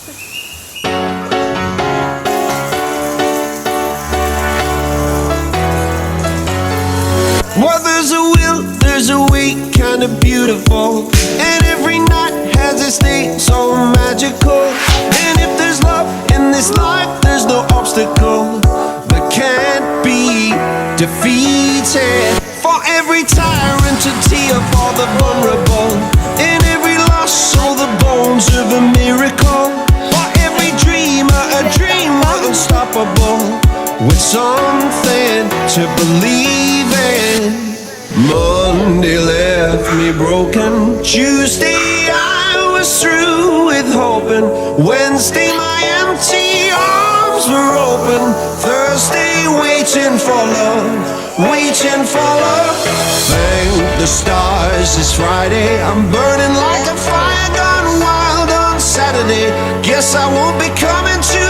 Well, there's a will, there's a way, kinda beautiful. And every night has its day, so magical. And if there's love in this life, there's no obstacle that can't be defeated. For every tyrant to tear for the vulnerable. In every loss, so the bones of a miracle. For every dreamer, a dreamer unstoppable. With something to believe in. Monday left me broken. Tuesday I was through with hoping. Wednesday my empty arms were open. Thursday waiting for love, waiting for love. Thank the stars it's Friday. I'm burning like a fire gone wild on Saturday. Guess I won't be coming to